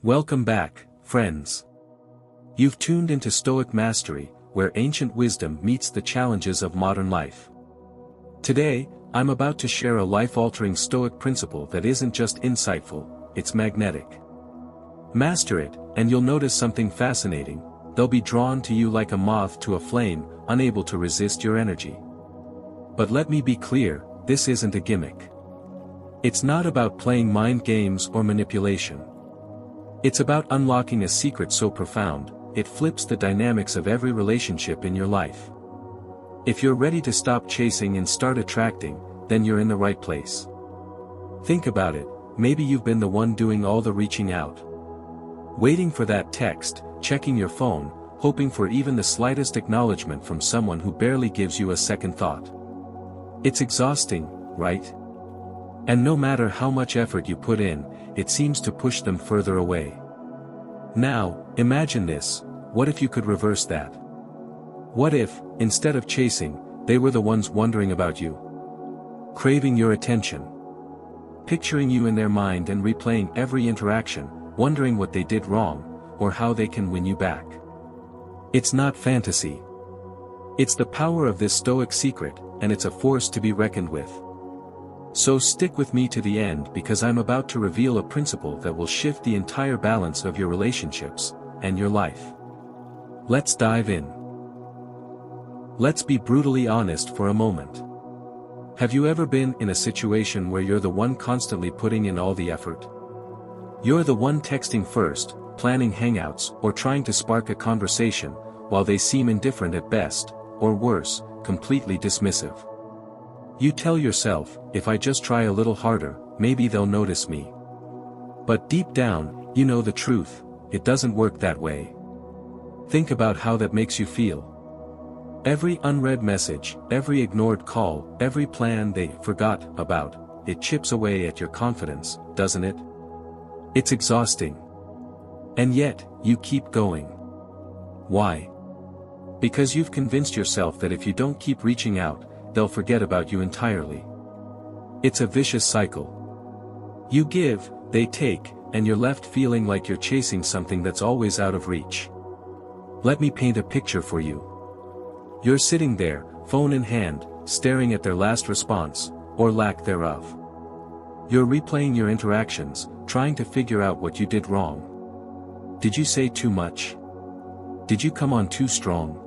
Welcome back, friends. You've tuned into Stoic Mastery, where ancient wisdom meets the challenges of modern life. Today, I'm about to share a life-altering Stoic principle that isn't just insightful, it's magnetic. Master it, and you'll notice something fascinating. They'll be drawn to you like a moth to a flame, unable to resist your energy. But let me be clear, this isn't a gimmick. It's not about playing mind games or manipulation. It's about unlocking a secret so profound, it flips the dynamics of every relationship in your life. If you're ready to stop chasing and start attracting, then you're in the right place. Think about it, maybe you've been the one doing all the reaching out. Waiting for that text, checking your phone, hoping for even the slightest acknowledgement from someone who barely gives you a second thought. It's exhausting, right? And no matter how much effort you put in, it seems to push them further away. Now, imagine this, what if you could reverse that? What if, instead of chasing, they were the ones wondering about you? Craving your attention. Picturing you in their mind and replaying every interaction, wondering what they did wrong, or how they can win you back. It's not fantasy. It's the power of this Stoic secret, and it's a force to be reckoned with. So stick with me to the end because I'm about to reveal a principle that will shift the entire balance of your relationships, and your life. Let's dive in. Let's be brutally honest for a moment. Have you ever been in a situation where you're the one constantly putting in all the effort? You're the one texting first, planning hangouts, or trying to spark a conversation, while they seem indifferent at best, or worse, completely dismissive. You tell yourself, if I just try a little harder, maybe they'll notice me. But deep down, you know the truth, it doesn't work that way. Think about how that makes you feel. Every unread message, every ignored call, every plan they forgot about, it chips away at your confidence, doesn't it? It's exhausting. And yet, you keep going. Why? Because you've convinced yourself that if you don't keep reaching out, they'll forget about you entirely. It's a vicious cycle. You give, they take, and you're left feeling like you're chasing something that's always out of reach. Let me paint a picture for you. You're sitting there, phone in hand, staring at their last response, or lack thereof. You're replaying your interactions, trying to figure out what you did wrong. Did you say too much? Did you come on too strong?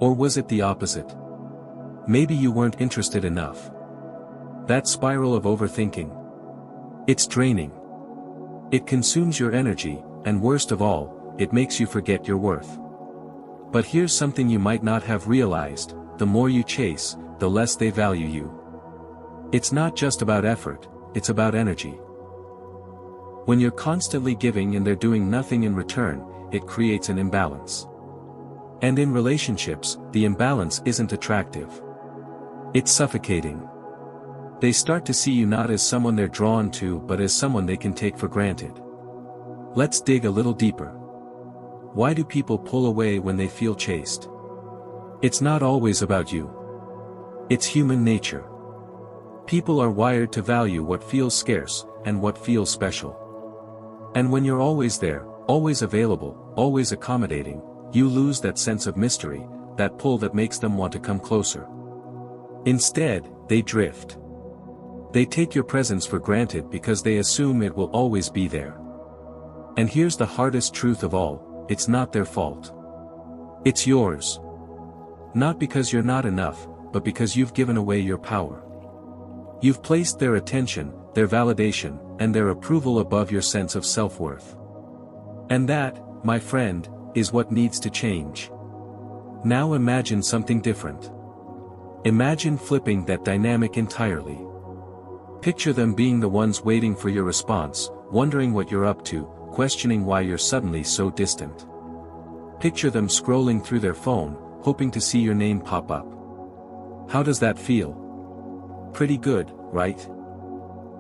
Or was it the opposite? Maybe you weren't interested enough. That spiral of overthinking. It's draining. It consumes your energy, and worst of all, it makes you forget your worth. But here's something you might not have realized, the more you chase, the less they value you. It's not just about effort, it's about energy. When you're constantly giving and they're doing nothing in return, it creates an imbalance. And in relationships, the imbalance isn't attractive. It's suffocating. They start to see you not as someone they're drawn to but as someone they can take for granted. Let's dig a little deeper. Why do people pull away when they feel chased? It's not always about you. It's human nature. People are wired to value what feels scarce, and what feels special. And when you're always there, always available, always accommodating, you lose that sense of mystery, that pull that makes them want to come closer. Instead, they drift. They take your presence for granted because they assume it will always be there. And here's the hardest truth of all, it's not their fault. It's yours. Not because you're not enough, but because you've given away your power. You've placed their attention, their validation, and their approval above your sense of self-worth. And that, my friend, is what needs to change. Now imagine something different. Imagine flipping that dynamic entirely. Picture them being the ones waiting for your response, wondering what you're up to, questioning why you're suddenly so distant. Picture them scrolling through their phone, hoping to see your name pop up. How does that feel? Pretty good, right?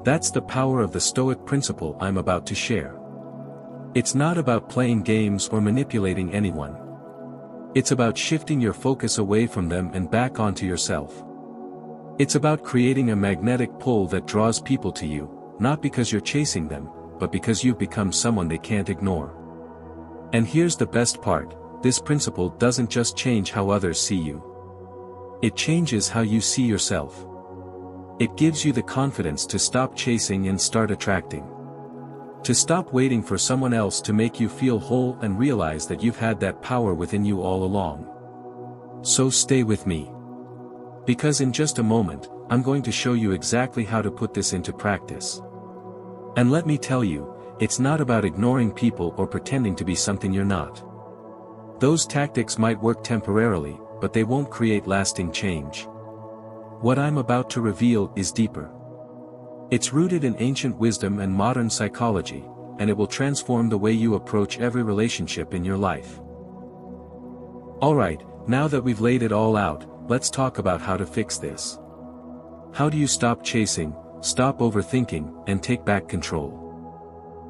That's the power of the Stoic principle I'm about to share. It's not about playing games or manipulating anyone. It's about shifting your focus away from them and back onto yourself. It's about creating a magnetic pull that draws people to you, not because you're chasing them, but because you've become someone they can't ignore. And here's the best part, this principle doesn't just change how others see you. It changes how you see yourself. It gives you the confidence to stop chasing and start attracting. To stop waiting for someone else to make you feel whole and realize that you've had that power within you all along. So stay with me. Because in just a moment, I'm going to show you exactly how to put this into practice. And let me tell you, it's not about ignoring people or pretending to be something you're not. Those tactics might work temporarily, but they won't create lasting change. What I'm about to reveal is deeper. It's rooted in ancient wisdom and modern psychology, and it will transform the way you approach every relationship in your life. Alright, now that we've laid it all out, let's talk about how to fix this. How do you stop chasing, stop overthinking, and take back control?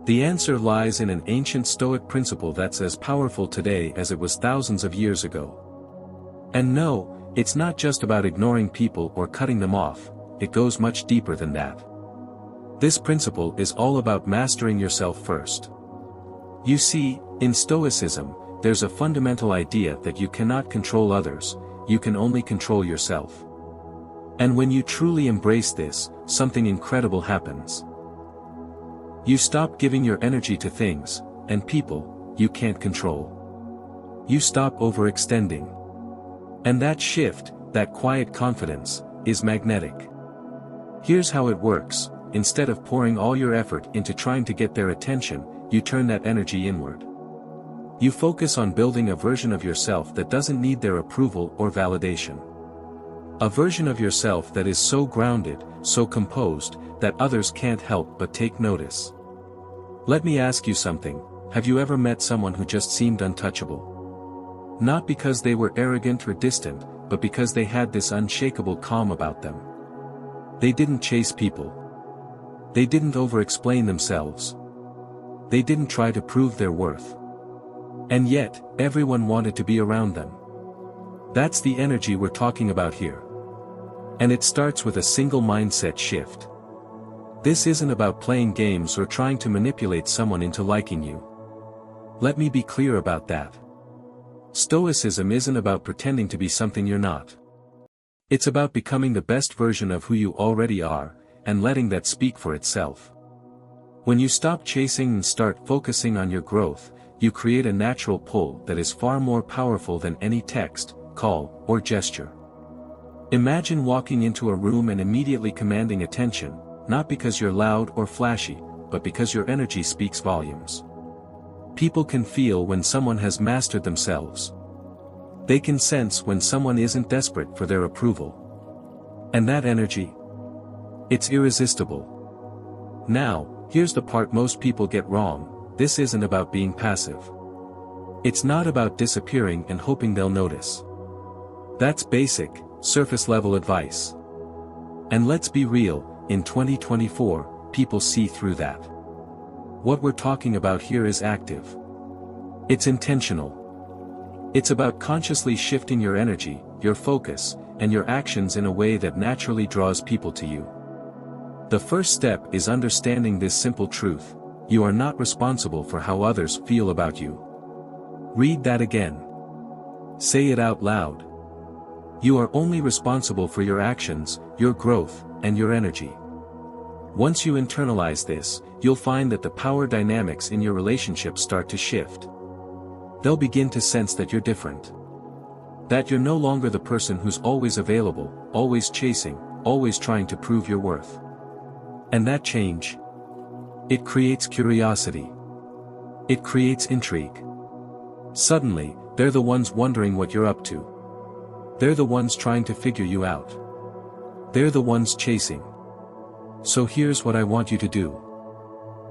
The answer lies in an ancient Stoic principle that's as powerful today as it was thousands of years ago. And no, it's not just about ignoring people or cutting them off, it goes much deeper than that. This principle is all about mastering yourself first. You see, in Stoicism, there's a fundamental idea that you cannot control others, you can only control yourself. And when you truly embrace this, something incredible happens. You stop giving your energy to things, and people, you can't control. You stop overextending. And that shift, that quiet confidence, is magnetic. Here's how it works. Instead of pouring all your effort into trying to get their attention, you turn that energy inward. You focus on building a version of yourself that doesn't need their approval or validation. A version of yourself that is so grounded, so composed, that others can't help but take notice. Let me ask you something, have you ever met someone who just seemed untouchable? Not because they were arrogant or distant, but because they had this unshakable calm about them. They didn't chase people. They didn't over-explain themselves. They didn't try to prove their worth. And yet, everyone wanted to be around them. That's the energy we're talking about here. And it starts with a single mindset shift. This isn't about playing games or trying to manipulate someone into liking you. Let me be clear about that. Stoicism isn't about pretending to be something you're not. It's about becoming the best version of who you already are, and letting that speak for itself. When you stop chasing and start focusing on your growth, you create a natural pull that is far more powerful than any text, call, or gesture. Imagine walking into a room and immediately commanding attention, not because you're loud or flashy, but because your energy speaks volumes. People can feel when someone has mastered themselves. They can sense when someone isn't desperate for their approval. And that energy? It's irresistible. Now, here's the part most people get wrong, this isn't about being passive. It's not about disappearing and hoping they'll notice. That's basic, surface-level advice. And let's be real, in 2024, people see through that. What we're talking about here is active. It's intentional. It's about consciously shifting your energy, your focus, and your actions in a way that naturally draws people to you. The first step is understanding this simple truth: you are not responsible for how others feel about you. Read that again. Say it out loud. You are only responsible for your actions, your growth, and your energy. Once you internalize this, you'll find that the power dynamics in your relationships start to shift. They'll begin to sense that you're different. That you're no longer the person who's always available, always chasing, always trying to prove your worth. And that change, it creates curiosity. It creates intrigue. Suddenly, they're the ones wondering what you're up to. They're the ones trying to figure you out. They're the ones chasing. So here's what I want you to do.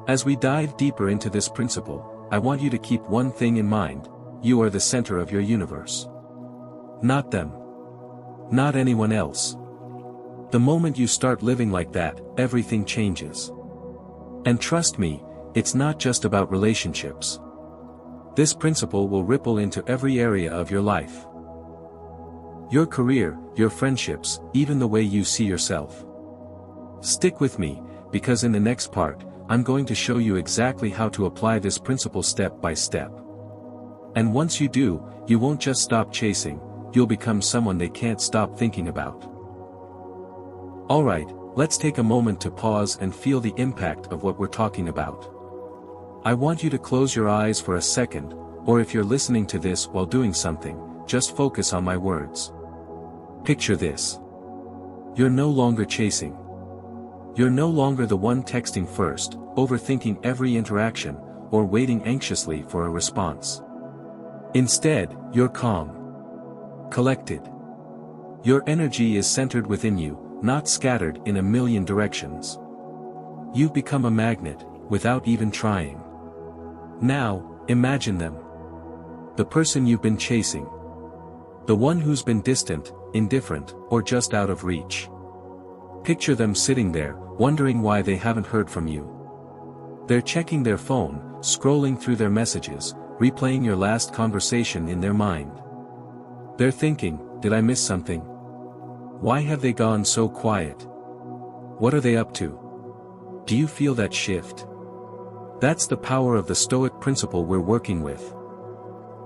As we dive deeper into this principle, I want you to keep one thing in mind: you are the center of your universe. Not them. Not anyone else. The moment you start living like that, everything changes. And trust me, it's not just about relationships. This principle will ripple into every area of your life. Your career, your friendships, even the way you see yourself. Stick with me, because in the next part, I'm going to show you exactly how to apply this principle step by step. And once you do, you won't just stop chasing, you'll become someone they can't stop thinking about. Alright, let's take a moment to pause and feel the impact of what we're talking about. I want you to close your eyes for a second, or if you're listening to this while doing something, just focus on my words. Picture this. You're no longer chasing. You're no longer the one texting first, overthinking every interaction, or waiting anxiously for a response. Instead, you're calm. Collected. Your energy is centered within you, not scattered in a million directions. You've become a magnet, without even trying. Now, imagine them. The person you've been chasing. The one who's been distant, indifferent, or just out of reach. Picture them sitting there, wondering why they haven't heard from you. They're checking their phone, scrolling through their messages, replaying your last conversation in their mind. They're thinking, did I miss something? Why have they gone so quiet? What are they up to? Do you feel that shift? That's the power of the Stoic principle we're working with.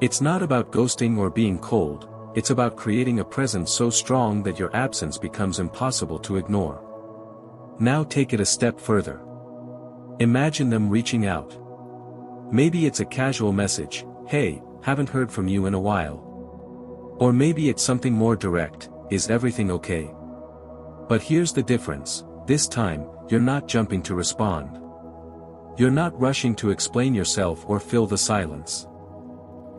It's not about ghosting or being cold, it's about creating a presence so strong that your absence becomes impossible to ignore. Now take it a step further. Imagine them reaching out. Maybe it's a casual message, hey, haven't heard from you in a while. Or maybe it's something more direct, is everything okay? But here's the difference, this time, you're not jumping to respond. You're not rushing to explain yourself or fill the silence.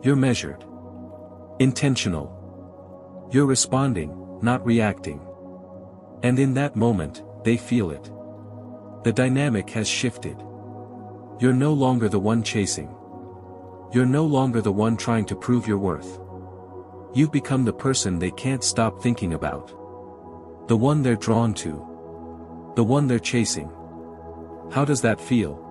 You're measured. Intentional. You're responding, not reacting. And in that moment, they feel it. The dynamic has shifted. You're no longer the one chasing. You're no longer the one trying to prove your worth. You've become the person they can't stop thinking about. The one they're drawn to. The one they're chasing. How does that feel?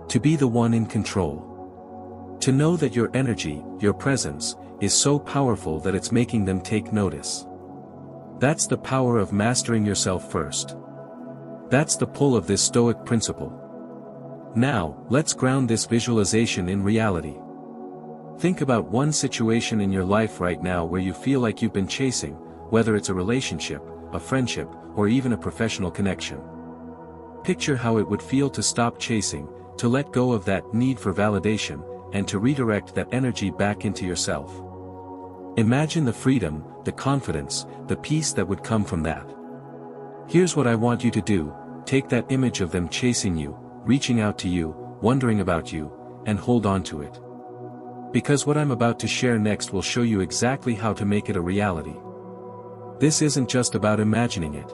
To be the one in control. To know that your energy, your presence, is so powerful that it's making them take notice. That's the power of mastering yourself first. That's the pull of this Stoic principle. Now, let's ground this visualization in reality. Think about one situation in your life right now where you feel like you've been chasing, whether it's a relationship, a friendship, or even a professional connection. Picture how it would feel to stop chasing, to let go of that need for validation, and to redirect that energy back into yourself. Imagine the freedom, the confidence, the peace that would come from that. Here's what I want you to do, take that image of them chasing you, reaching out to you, wondering about you, and hold on to it. Because what I'm about to share next will show you exactly how to make it a reality. This isn't just about imagining it.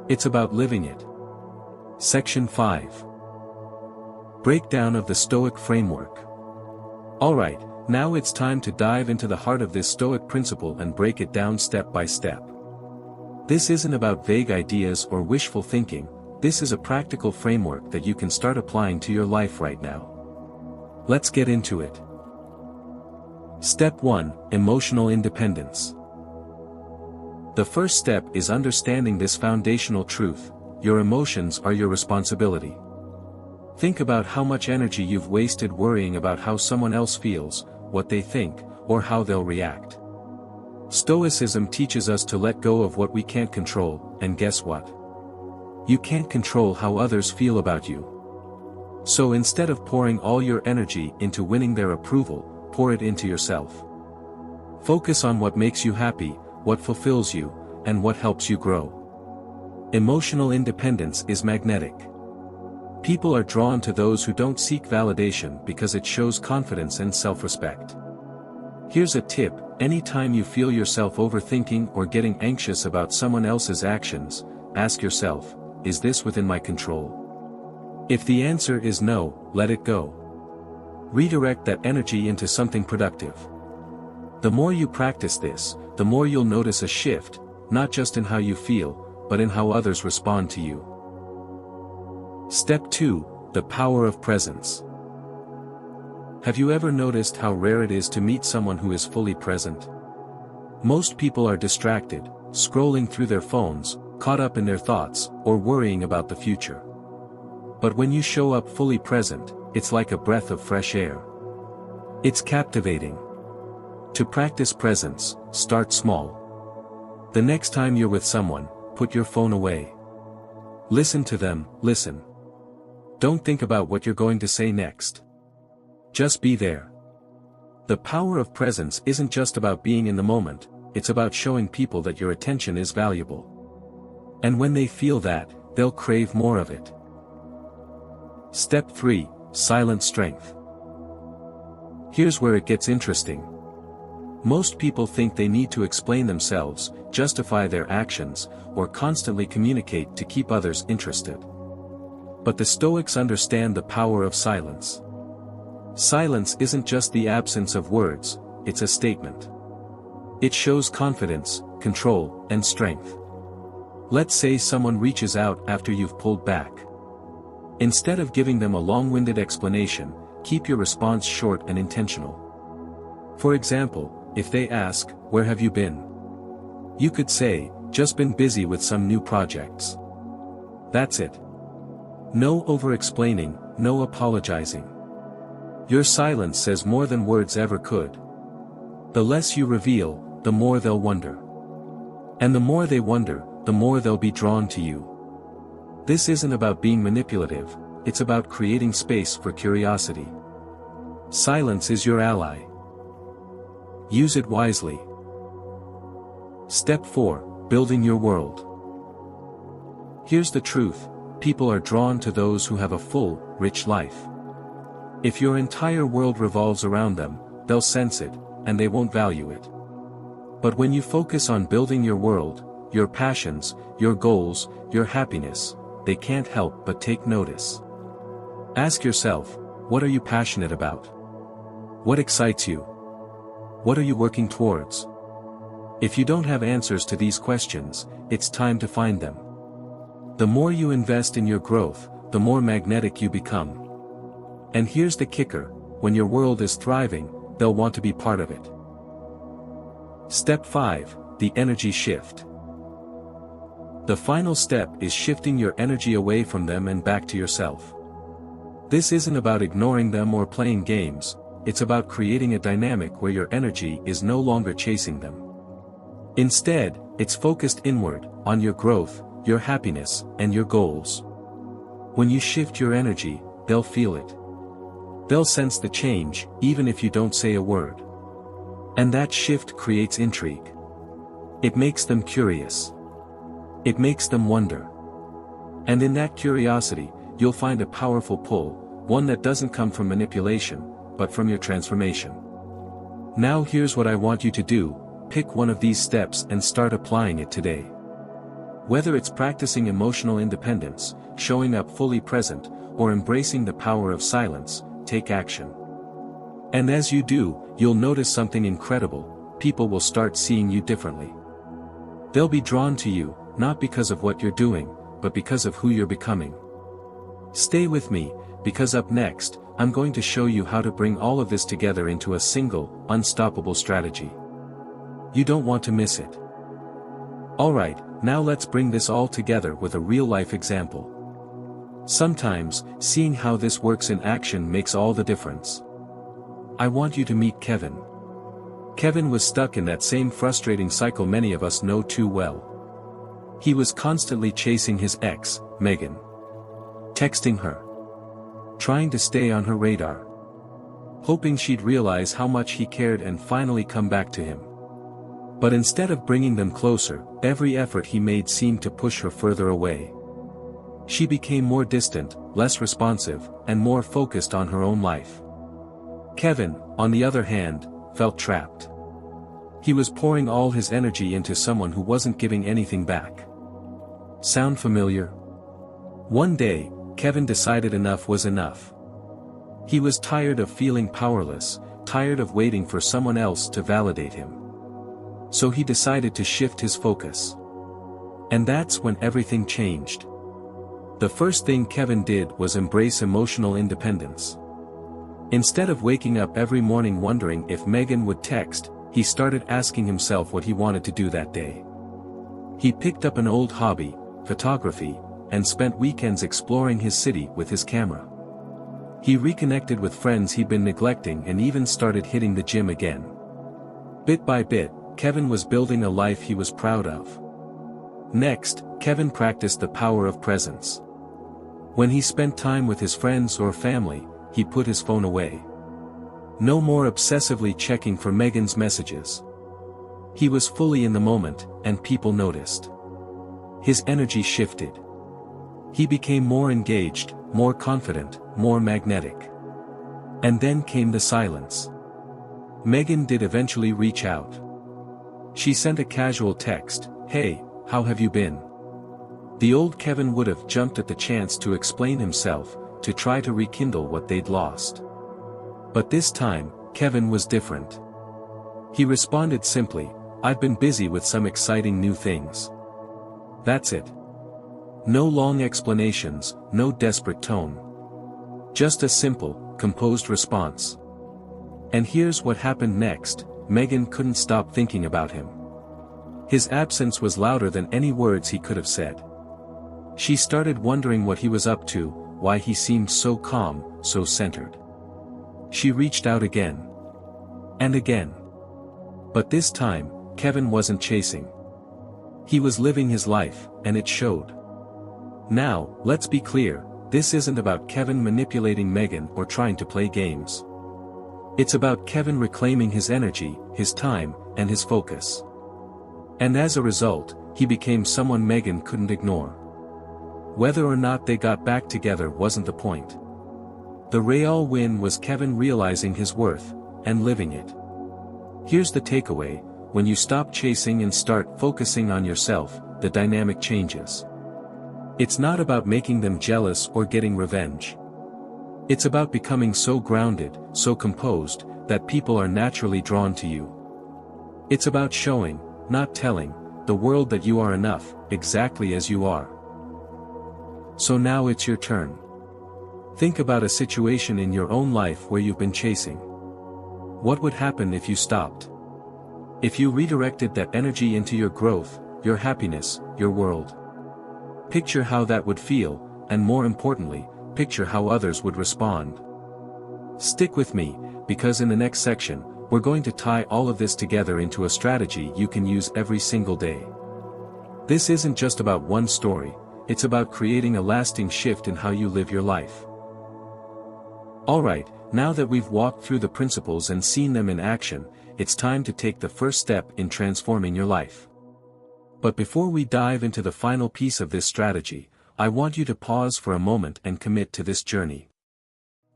It's about living it. Section 5. Breakdown of the Stoic framework. Alright, now it's time to dive into the heart of this Stoic principle and break it down step by step. This isn't about vague ideas or wishful thinking, this is a practical framework that you can start applying to your life right now. Let's get into it. Step 1, Emotional Independence. The first step is understanding this foundational truth: your emotions are your responsibility. Think about how much energy you've wasted worrying about how someone else feels, what they think, or how they'll react. Stoicism teaches us to let go of what we can't control, and guess what? You can't control how others feel about you. So instead of pouring all your energy into winning their approval, pour it into yourself. Focus on what makes you happy, what fulfills you, and what helps you grow. Emotional independence is magnetic. People are drawn to those who don't seek validation because it shows confidence and self-respect. Here's a tip: anytime you feel yourself overthinking or getting anxious about someone else's actions, ask yourself, is this within my control? If the answer is no, let it go. Redirect that energy into something productive. The more you practice this, the more you'll notice a shift, not just in how you feel, but in how others respond to you. Step 2, the power of presence. Have you ever noticed how rare it is to meet someone who is fully present? Most people are distracted, scrolling through their phones, caught up in their thoughts, or worrying about the future. But when you show up fully present, it's like a breath of fresh air. It's captivating. To practice presence, start small. The next time you're with someone, put your phone away. Listen to them, listen. Don't think about what you're going to say next. Just be there. The power of presence isn't just about being in the moment, it's about showing people that your attention is valuable. And when they feel that, they'll crave more of it. Step 3, Silent Strength. Here's where it gets interesting. Most people think they need to explain themselves, justify their actions, or constantly communicate to keep others interested. But the Stoics understand the power of silence. Silence isn't just the absence of words, it's a statement. It shows confidence, control, and strength. Let's say someone reaches out after you've pulled back. Instead of giving them a long-winded explanation, keep your response short and intentional. For example, if they ask, "Where have you been?" you could say, "Just been busy with some new projects." That's it. No over-explaining, no apologizing. Your silence says more than words ever could. The less you reveal, the more they'll wonder. And the more they wonder, the more they'll be drawn to you. This isn't about being manipulative, it's about creating space for curiosity. Silence is your ally. Use it wisely. Step 4, Building your world. Here's the truth, people are drawn to those who have a full, rich life. If your entire world revolves around them, they'll sense it, and they won't value it. But when you focus on building your world, your passions, your goals, your happiness, they can't help but take notice. Ask yourself, what are you passionate about? What excites you? What are you working towards? If you don't have answers to these questions, it's time to find them. The more you invest in your growth, the more magnetic you become. And here's the kicker, when your world is thriving, they'll want to be part of it. Step 5, The Energy Shift. The final step is shifting your energy away from them and back to yourself. This isn't about ignoring them or playing games, it's about creating a dynamic where your energy is no longer chasing them. Instead, it's focused inward, on your growth, your happiness, and your goals. When you shift your energy, they'll feel it. They'll sense the change, even if you don't say a word. And that shift creates intrigue. It makes them curious. It makes them wonder. And in that curiosity, you'll find a powerful pull, one that doesn't come from manipulation, but from your transformation. Now here's what I want you to do, pick one of these steps and start applying it today. Whether it's practicing emotional independence, showing up fully present, or embracing the power of silence, take action. And as you do, you'll notice something incredible, people will start seeing you differently. They'll be drawn to you, not because of what you're doing, but because of who you're becoming. Stay with me, because up next, I'm going to show you how to bring all of this together into a single, unstoppable strategy. You don't want to miss it. Alright, now let's bring this all together with a real-life example. Sometimes, seeing how this works in action makes all the difference. I want you to meet Kevin. Kevin was stuck in that same frustrating cycle many of us know too well. He was constantly chasing his ex, Megan. Texting her. Trying to stay on her radar. Hoping she'd realize how much he cared and finally come back to him. But instead of bringing them closer, every effort he made seemed to push her further away. She became more distant, less responsive, and more focused on her own life. Kevin, on the other hand, felt trapped. He was pouring all his energy into someone who wasn't giving anything back. Sound familiar? One day, Kevin decided enough was enough. He was tired of feeling powerless, tired of waiting for someone else to validate him. So he decided to shift his focus. And that's when everything changed. The first thing Kevin did was embrace emotional independence. Instead of waking up every morning wondering if Megan would text, he started asking himself what he wanted to do that day. He picked up an old hobby, photography, and spent weekends exploring his city with his camera. He reconnected with friends he'd been neglecting and even started hitting the gym again. Bit by bit, Kevin was building a life he was proud of. Next, Kevin practiced the power of presence. When he spent time with his friends or family, he put his phone away. No more obsessively checking for Megan's messages. He was fully in the moment, and people noticed. His energy shifted. He became more engaged, more confident, more magnetic. And then came the silence. Megan did eventually reach out. She sent a casual text, "Hey, how have you been?" The old Kevin would have jumped at the chance to explain himself, to try to rekindle what they'd lost. But this time, Kevin was different. He responded simply, "I've been busy with some exciting new things." That's it. No long explanations, no desperate tone. Just a simple, composed response. And here's what happened next: Megan couldn't stop thinking about him. His absence was louder than any words he could have said. She started wondering what he was up to, why he seemed so calm, so centered. She reached out again. And again. But this time, Kevin wasn't chasing. He was living his life, and it showed. Now, let's be clear, this isn't about Kevin manipulating Megan or trying to play games. It's about Kevin reclaiming his energy, his time, and his focus. And as a result, he became someone Megan couldn't ignore. Whether or not they got back together wasn't the point. The real win was Kevin realizing his worth, and living it. Here's the takeaway: when you stop chasing and start focusing on yourself, the dynamic changes. It's not about making them jealous or getting revenge. It's about becoming so grounded, so composed, that people are naturally drawn to you. It's about showing, not telling, the world that you are enough, exactly as you are. So now it's your turn. Think about a situation in your own life where you've been chasing. What would happen if you stopped? If you redirected that energy into your growth, your happiness, your world? Picture how that would feel, and more importantly, picture how others would respond. Stick with me, because in the next section, we're going to tie all of this together into a strategy you can use every single day. This isn't just about one story, it's about creating a lasting shift in how you live your life. Alright, now that we've walked through the principles and seen them in action, it's time to take the first step in transforming your life. But before we dive into the final piece of this strategy, I want you to pause for a moment and commit to this journey.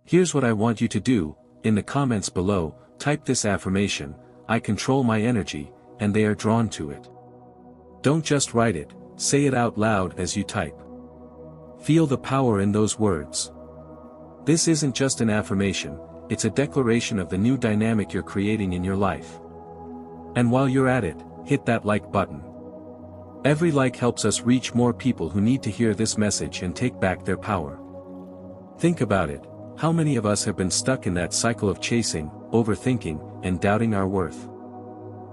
Here's what I want you to do: in the comments below, type this affirmation: "I control my energy, and they are drawn to it." Don't just write it, say it out loud as you type. Feel the power in those words. This isn't just an affirmation, it's a declaration of the new dynamic you're creating in your life. And while you're at it, hit that like button. Every like helps us reach more people who need to hear this message and take back their power. Think about it: how many of us have been stuck in that cycle of chasing, overthinking, and doubting our worth?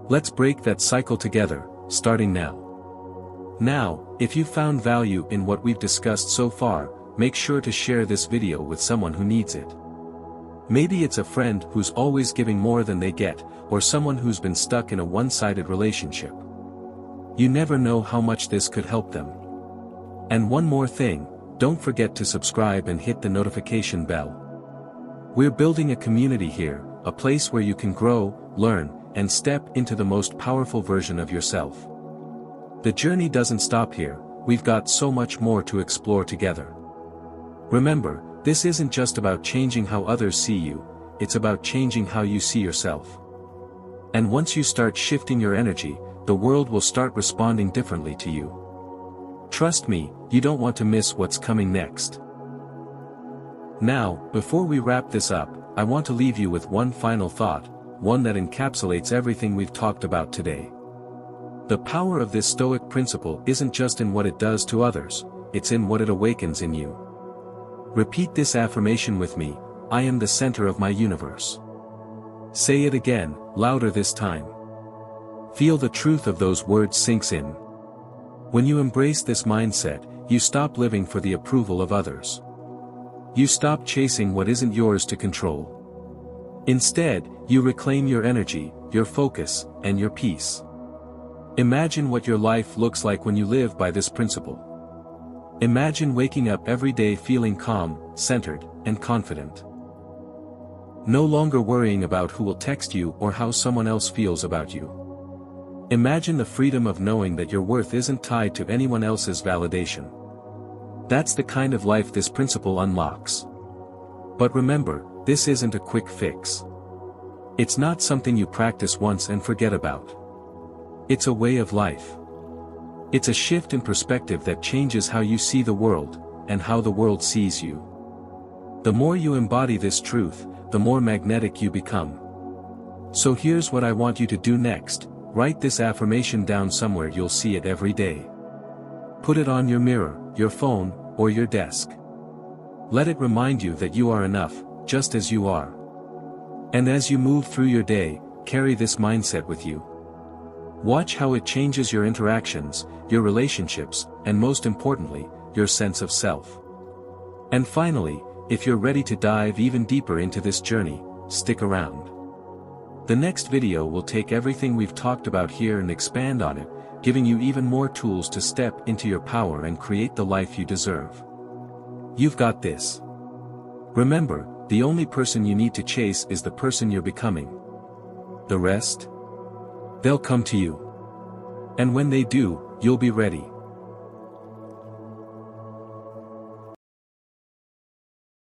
Let's break that cycle together, starting now. Now, if you found value in what we've discussed so far, make sure to share this video with someone who needs it. Maybe it's a friend who's always giving more than they get, or someone who's been stuck in a one-sided relationship. You never know how much this could help them. And one more thing, don't forget to subscribe and hit the notification bell. We're building a community here, a place where you can grow, learn, and step into the most powerful version of yourself. The journey doesn't stop here, we've got so much more to explore together. Remember, this isn't just about changing how others see you, it's about changing how you see yourself. And once you start shifting your energy, the world will start responding differently to you. Trust me, you don't want to miss what's coming next. Now, before we wrap this up, I want to leave you with one final thought, one that encapsulates everything we've talked about today. The power of this Stoic principle isn't just in what it does to others, it's in what it awakens in you. Repeat this affirmation with me: I am the center of my universe. Say it again, louder this time. Feel the truth of those words sinks in. When you embrace this mindset, you stop living for the approval of others. You stop chasing what isn't yours to control. Instead, you reclaim your energy, your focus, and your peace. Imagine what your life looks like when you live by this principle. Imagine waking up every day feeling calm, centered, and confident. No longer worrying about who will text you or how someone else feels about you. Imagine the freedom of knowing that your worth isn't tied to anyone else's validation. That's the kind of life this principle unlocks. But remember, this isn't a quick fix. It's not something you practice once and forget about. It's a way of life. It's a shift in perspective that changes how you see the world, and how the world sees you. The more you embody this truth, the more magnetic you become. So here's what I want you to do next: write this affirmation down somewhere you'll see it every day. Put it on your mirror, your phone, or your desk. Let it remind you that you are enough, just as you are. And as you move through your day, carry this mindset with you. Watch how it changes your interactions, your relationships, and most importantly, your sense of self. And finally, if you're ready to dive even deeper into this journey, stick around. The next video will take everything we've talked about here and expand on it, giving you even more tools to step into your power and create the life you deserve. You've got this. Remember, the only person you need to chase is the person you're becoming. The rest? They'll come to you. And when they do, you'll be ready.